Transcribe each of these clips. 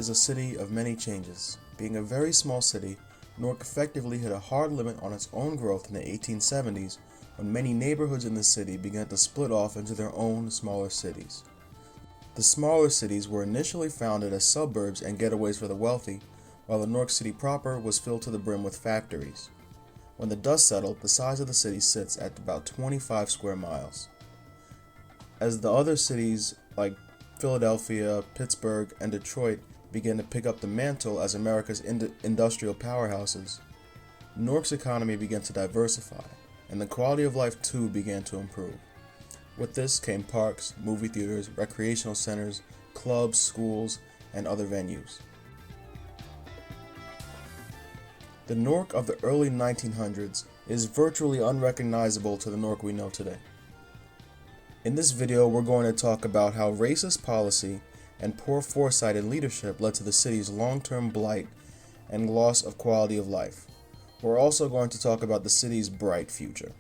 is a city of many changes. Being a very small city, Newark effectively hit a hard limit on its own growth in the 1870s when many neighborhoods in the city began to split off into their own smaller cities. The smaller cities were initially founded as suburbs and getaways for the wealthy, while the Newark City proper was filled to the brim with factories. When the dust settled, the size of the city sits at about 25 square miles. As the other cities like Philadelphia, Pittsburgh, and Detroit began to pick up the mantle as America's industrial powerhouses, Newark's economy began to diversify, and the quality of life too began to improve. With this came parks, movie theaters, recreational centers, clubs, schools, and other venues. The Newark of the early 1900s is virtually unrecognizable to the Newark we know today. In this video, we're going to talk about how racist policy and poor foresight and leadership led to the city's long-term blight and loss of quality of life. We're also going to talk about the city's bright future.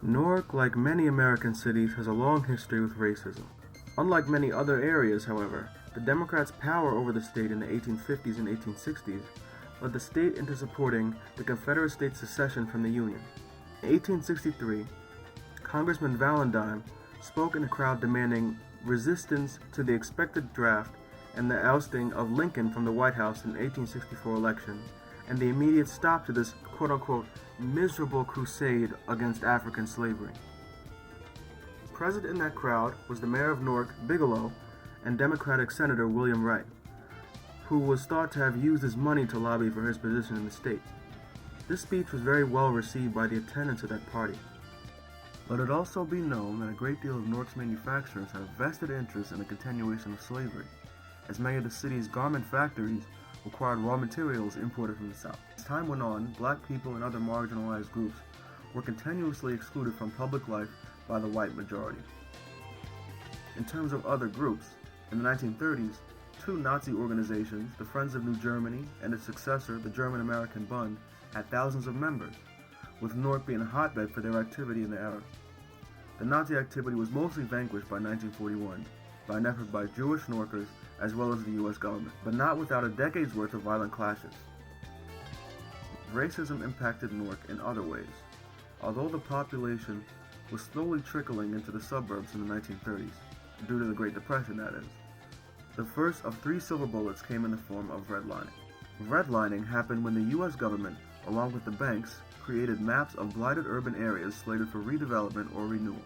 Newark, like many American cities, has a long history with racism. Unlike many other areas, however, the Democrats' power over the state in the 1850s and 1860s led the state into supporting the Confederate States' secession from the Union. In 1863, Congressman Valentine spoke in a crowd demanding resistance to the expected draft and the ousting of Lincoln from the White House in the 1864 election, and the immediate stop to this quote-unquote miserable crusade against African slavery. Present in that crowd was the mayor of Newark, Bigelow, and Democratic Senator William Wright, who was thought to have used his money to lobby for his position in the state. This speech was very well received by the attendants of that party. Let it also be known that a great deal of Newark's manufacturers had a vested interest in the continuation of slavery, as many of the city's garment factories required raw materials imported from the South. As time went on, black people and other marginalized groups were continuously excluded from public life by the white majority. In terms of other groups, in the 1930s, two Nazi organizations, the Friends of New Germany and its successor, the German-American Bund, had thousands of members, with Newark being a hotbed for their activity in the era. The Nazi activity was mostly vanquished by 1941 by an effort by Jewish Newarkers as well as the U.S. government, but not without a decade's worth of violent clashes. Racism impacted Newark in other ways. Although the population was slowly trickling into the suburbs in the 1930s, due to the Great Depression that is, the first of 3 silver bullets came in the form of redlining. Redlining happened when the U.S. government, along with the banks, created maps of blighted urban areas slated for redevelopment or renewal.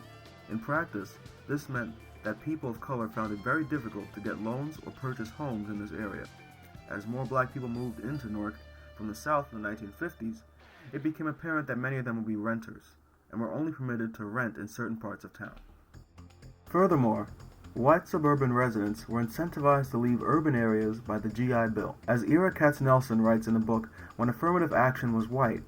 In practice, this meant that people of color found it very difficult to get loans or purchase homes in this area. As more black people moved into Newark from the South in the 1950s, it became apparent that many of them would be renters, and were only permitted to rent in certain parts of town. Furthermore, white suburban residents were incentivized to leave urban areas by the GI Bill. As Ira Katznelson writes in the book, When Affirmative Action Was White,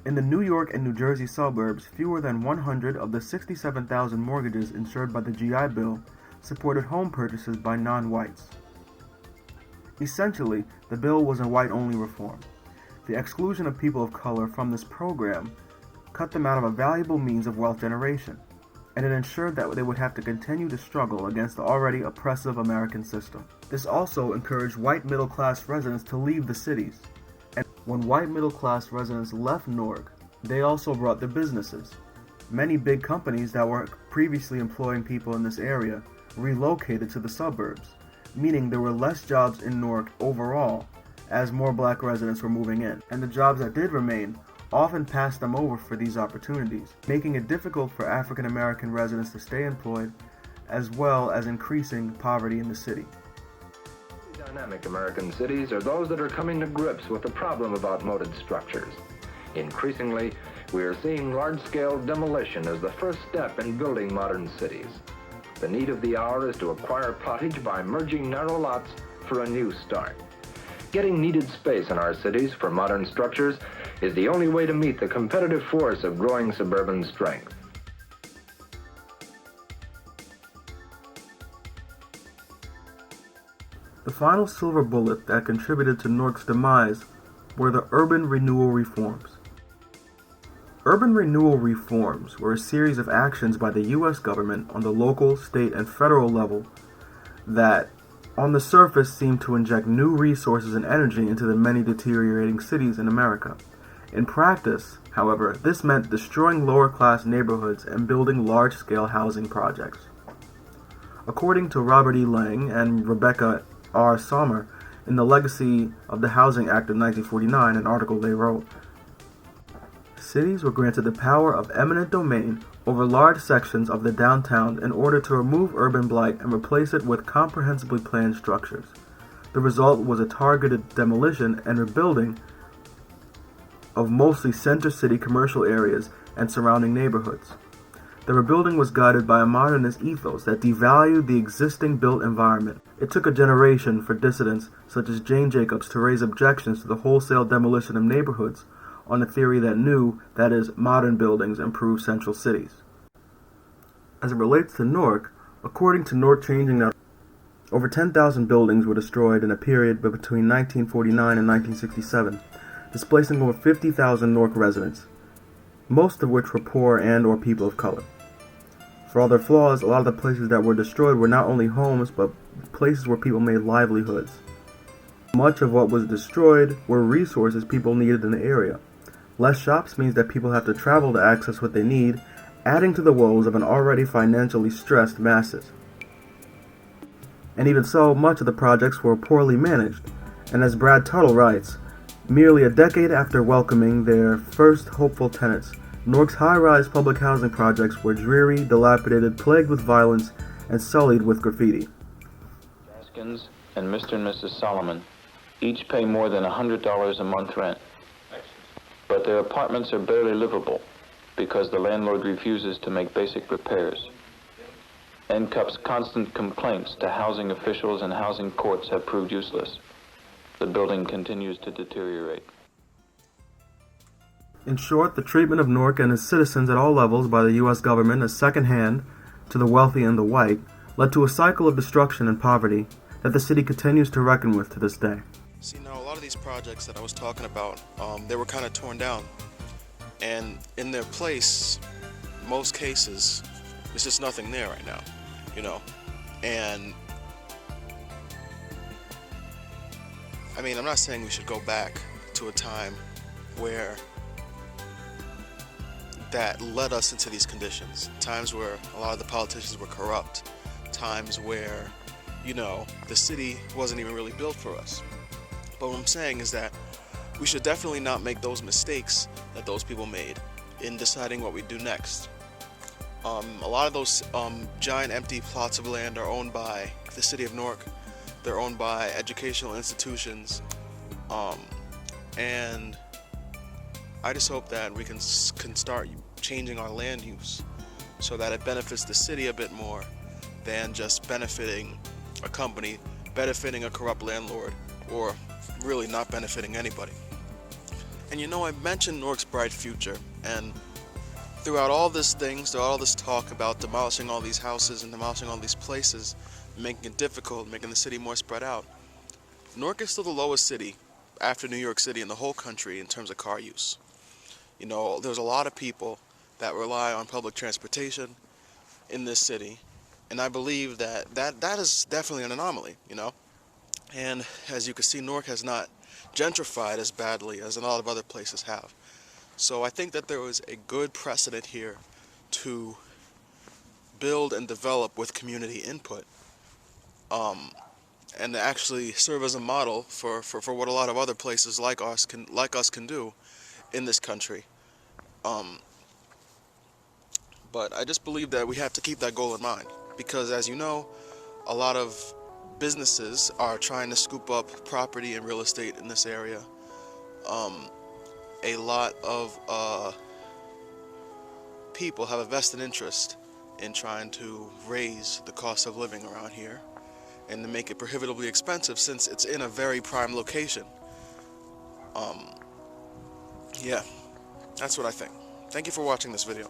in the New York and New Jersey suburbs, fewer than 100 of the 67,000 mortgages insured by the GI Bill supported home purchases by non-whites. Essentially, the bill was a white-only reform. The exclusion of people of color from this program cut them out of a valuable means of wealth generation, and it ensured that they would have to continue to struggle against the already oppressive American system. This also encouraged white middle-class residents to leave the cities. And when white middle-class residents left Newark, they also brought their businesses. Many big companies that were previously employing people in this area relocated to the suburbs, meaning there were less jobs in Newark overall as more black residents were moving in. And the jobs that did remain often passed them over for these opportunities, making it difficult for African American residents to stay employed, as well as increasing poverty in the city. Dynamic American cities are those that are coming to grips with the problem of outmoded structures. Increasingly, we are seeing large-scale demolition as the first step in building modern cities. The need of the hour is to acquire pottage by merging narrow lots for a new start. Getting needed space in our cities for modern structures is the only way to meet the competitive force of growing suburban strength. The final silver bullet that contributed to Newark's demise were the urban renewal reforms. Urban renewal reforms were a series of actions by the U.S. government on the local, state, and federal level that, on the surface, seemed to inject new resources and energy into the many deteriorating cities in America. In practice, however, this meant destroying lower-class neighborhoods and building large-scale housing projects. According to Robert E. Lang and Rebecca R. Sohmer, in The Legacy of the Housing Act of 1949, an article they wrote, cities were granted the power of eminent domain over large sections of the downtown in order to remove urban blight and replace it with comprehensively planned structures. The result was a targeted demolition and rebuilding of mostly center city commercial areas and surrounding neighborhoods. The rebuilding was guided by a modernist ethos that devalued the existing built environment. It took a generation for dissidents such as Jane Jacobs to raise objections to the wholesale demolition of neighborhoods on a theory that new, that is, modern buildings improve central cities. As it relates to Newark, according to NorkChanging.org, over 10,000 buildings were destroyed in a period between 1949 and 1967, displacing over 50,000 Newark residents, most of which were poor and or people of color. For all their flaws, a lot of the places that were destroyed were not only homes, but places where people made livelihoods. Much of what was destroyed were resources people needed in the area. Less shops means that people have to travel to access what they need, adding to the woes of an already financially stressed masses. And even so, much of the projects were poorly managed, and as Brad Tuttle writes, merely a decade after welcoming their first hopeful tenants, Newark's high-rise public housing projects were dreary, dilapidated, plagued with violence, and sullied with graffiti. Gaskins and Mr. and Mrs. Solomon each pay more than $100 a month rent, but their apartments are barely livable because the landlord refuses to make basic repairs. NCUP's constant complaints to housing officials and housing courts have proved useless. The building continues to deteriorate. In short, the treatment of Newark and its citizens at all levels by the U.S. government as second-hand to the wealthy and the white led to a cycle of destruction and poverty that the city continues to reckon with to this day. See, now a lot of these projects that I was talking about, they were kind of torn down. And in their place, most cases, there's just nothing there right now, you know. And I mean, I'm not saying we should go back to a time where that led us into these conditions. Times where a lot of the politicians were corrupt. Times where, you know, the city wasn't even really built for us. But what I'm saying is that we should definitely not make those mistakes that those people made in deciding what we do next. A lot of those giant empty plots of land are owned by the city of Newark. They're owned by educational institutions. And I just hope that we can start changing our land use so that it benefits the city a bit more than just benefiting a company, benefiting a corrupt landlord, or really not benefiting anybody. And you know, I mentioned Newark's bright future, and throughout all these things, throughout all this talk about demolishing all these houses and demolishing all these places, making it difficult, making the city more spread out, Newark is still the lowest city after New York City in the whole country in terms of car use. You know, there's a lot of people that rely on public transportation in this city, and I believe that is definitely an anomaly, you know. And as you can see, Newark has not gentrified as badly as a lot of other places have. So I think that there was a good precedent here to build and develop with community input, and actually serve as a model for what a lot of other places like us can do in this country. But I just believe that we have to keep that goal in mind, because as you know, a lot of businesses are trying to scoop up property and real estate in this area. A lot of people have a vested interest in trying to raise the cost of living around here and to make it prohibitively expensive since it's in a very prime location. Yeah, that's what I think. Thank you for watching this video.